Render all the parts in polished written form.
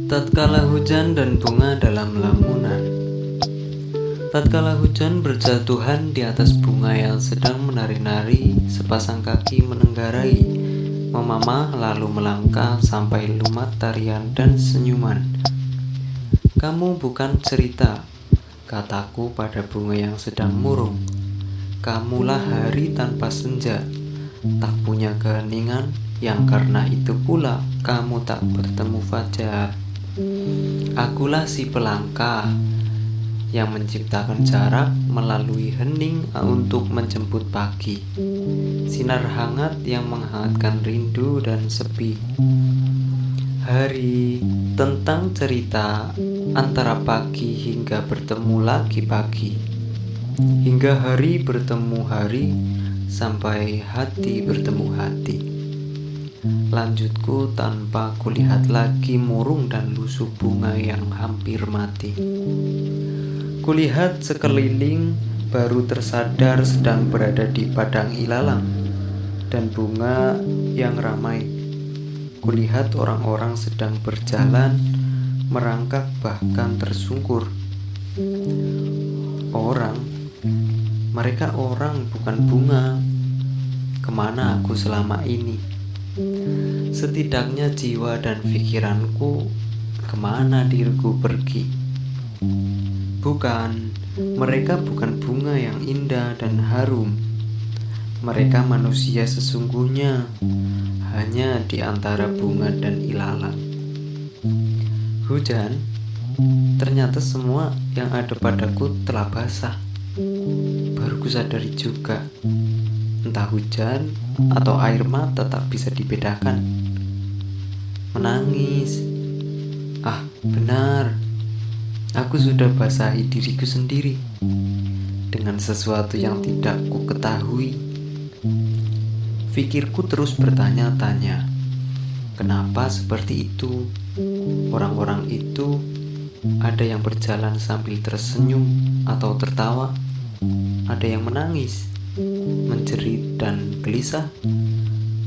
Tatkala hujan dan bunga dalam lamunan. Tatkala hujan berjatuhan di atas bunga yang sedang menari-nari, sepasang kaki menenggarai, memamah lalu melangkah sampai lumat tarian dan senyuman. Kamu bukan cerita, kataku pada bunga yang sedang murung. Kamulah hari tanpa senja, tak punya keheningan, yang karena itu pula kamu tak bertemu fajar. Akulah si pelangkah yang menciptakan jarak melalui hening untuk menjemput pagi, sinar hangat yang menghangatkan rindu dan sepi. Hari tentang cerita antara pagi hingga bertemu lagi pagi, hingga hari bertemu hari, sampai hati bertemu hati. Lanjutku tanpa kulihat lagi murung dan lusuh bunga yang hampir mati. Kulihat sekeliling, baru tersadar sedang berada di padang ilalang dan bunga yang ramai. Kulihat orang-orang sedang berjalan, merangkak bahkan tersungkur. Mereka orang bukan bunga. Kemana aku selama ini? Setidaknya jiwa dan pikiranku, kemana diriku pergi? Bukan, mereka bukan bunga yang indah dan harum. Mereka manusia sesungguhnya, hanya di antara bunga dan ilalang. Hujan, ternyata semua yang ada padaku telah basah. Baru kusadari juga, entah hujan atau air mata tak bisa dibedakan. Menangis. Benar. Aku sudah basahi diriku sendiri dengan sesuatu yang tidak ku ketahui. Pikirku terus bertanya-tanya, kenapa seperti itu? Orang-orang itu, ada yang berjalan sambil tersenyum atau tertawa, ada yang menangis, menjerit dan gelisah,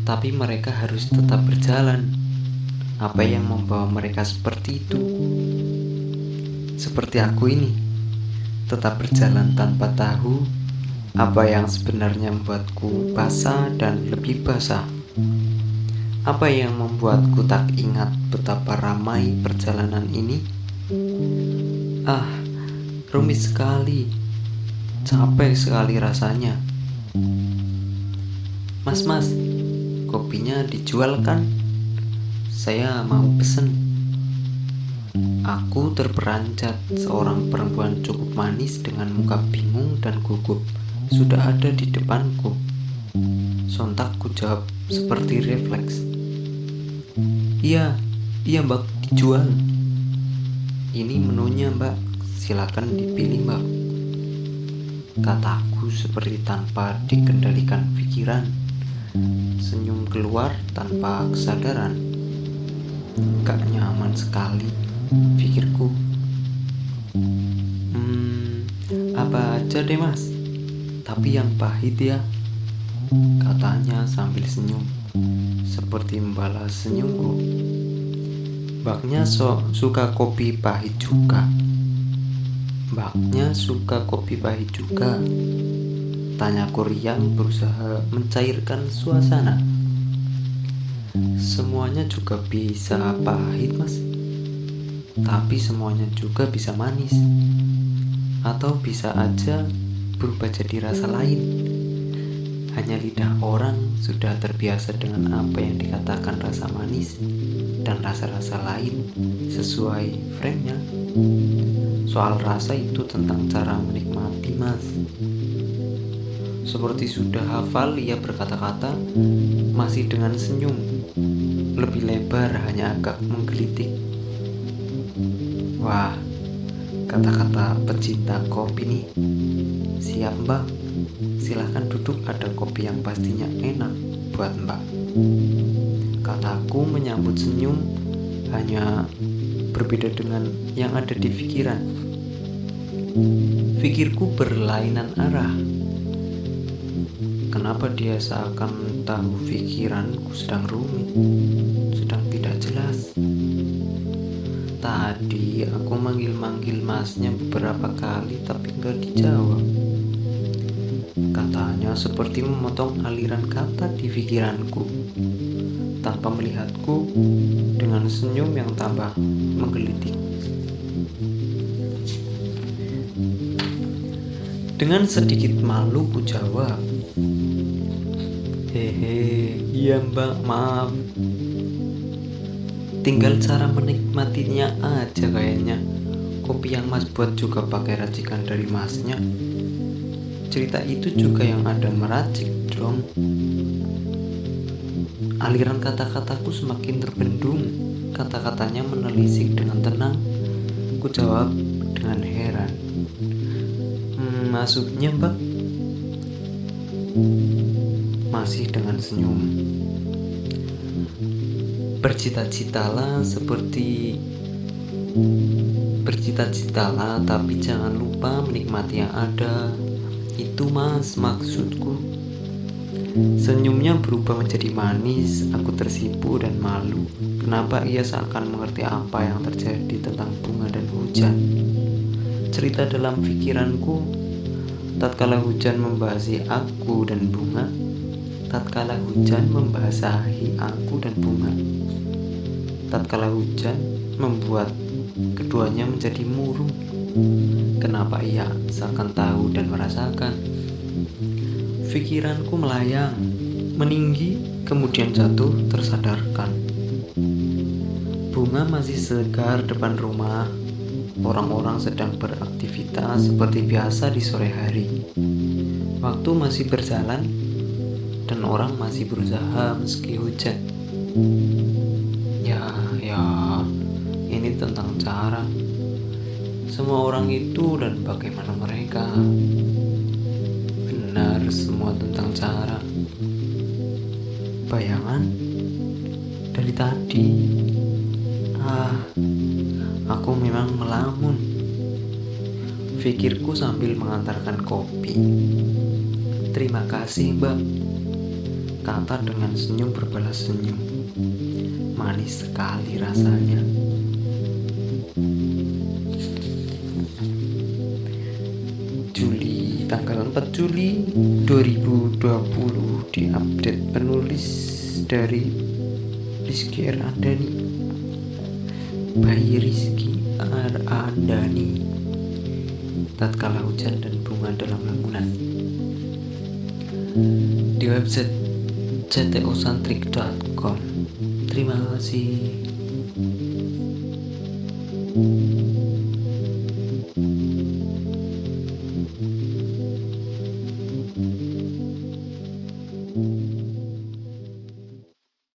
tapi mereka harus tetap berjalan. Apa yang membawa mereka seperti itu? Seperti aku ini, tetap berjalan tanpa tahu apa yang sebenarnya membuatku basah dan lebih basah. Apa yang membuatku tak ingat betapa ramai perjalanan ini? Rumit sekali, capek sekali rasanya. Mas, kopinya dijual kan? Saya mau pesen. Aku terperanjat, seorang perempuan cukup manis dengan muka bingung dan gugup sudah ada di depanku. Sontak ku jawab seperti refleks. Iya mbak, dijual. Ini menunya mbak, silakan dipilih mbak, kataku seperti tanpa dikendalikan pikiran. Senyum keluar tanpa kesadaran. Gak nyaman sekali, pikirku. Apa aja deh mas, tapi yang pahit ya, katanya sambil senyum, seperti membalas senyumku. Mbaknya suka kopi pahit juga. Mbaknya suka kopi pahit juga, tanyaku riang berusaha mencairkan suasana. Semuanya juga bisa pahit mas, tapi semuanya juga bisa manis, atau bisa aja berubah jadi rasa lain. Hanya lidah orang sudah terbiasa dengan apa yang dikatakan rasa manis dan rasa-rasa lain sesuai frame-nya. Soal rasa itu tentang cara menikmati mas. Seperti sudah hafal ia berkata-kata, masih dengan senyum lebih lebar, hanya agak menggelitik. Wah, kata-kata pecinta kopi nih. Siap mbak, silahkan duduk, ada kopi yang pastinya enak buat mbak, kataku menyambut senyum, hanya berbeda dengan yang ada di pikiran. Pikirku berlainan arah. Kenapa dia seakan tahu pikiranku sedang rumit, sedang tidak jelas? Tadi aku manggil-manggil masnya beberapa kali tapi nggak dijawab. Katanya seperti memotong aliran kata di pikiranku. Tanpa melihatku, dengan senyum yang tambah menggelitik. Dengan sedikit malu ku jawab, "Hehe, iya mbak, maaf. Tinggal cara menikmatinya aja kayaknya. Kopi yang mas buat juga pakai racikan dari masnya. Cerita itu juga yang ada meracik dong." Aliran kata-kataku semakin terbendung. Kata-katanya menelisik dengan tenang. Ku jawab dengan heran, "Maksudnya mbak?" Masih dengan senyum. Bercita-citalah tapi jangan lupa menikmati yang ada. Itu mas maksudku. Senyumnya berubah menjadi manis. Aku tersipu dan malu. Kenapa ia seakan mengerti apa yang terjadi tentang bunga dan hujan. Cerita dalam pikiranku, tatkala hujan membasahi aku dan bunga, tatkala hujan membasahi aku dan bunga, tatkala hujan membuat keduanya menjadi murung. Kenapa ia seakan tahu dan merasakan? Pikiranku melayang, meninggi, kemudian jatuh tersadarkan. Bunga masih segar depan rumah. Orang-orang sedang beraktivitas seperti biasa di sore hari. Waktu masih berjalan dan orang masih berusaha meski hujan. Ya, ini tentang cara. Semua orang itu dan bagaimana mereka. Benar, semua tentang cara. Bayangan dari tadi. Aku memang melamun. Pikirku sambil mengantarkan kopi. "Terima kasih mbak," kata dengan senyum berbalas senyum. Manis sekali rasanya. Tanggal 4 Juli 2020 diupdate penulis dari Rizky R. Andani by Rizky R. Andani. Tatkala hujan dan bunga dalam lamunan. Di website ctosantrik.com. Terima kasih.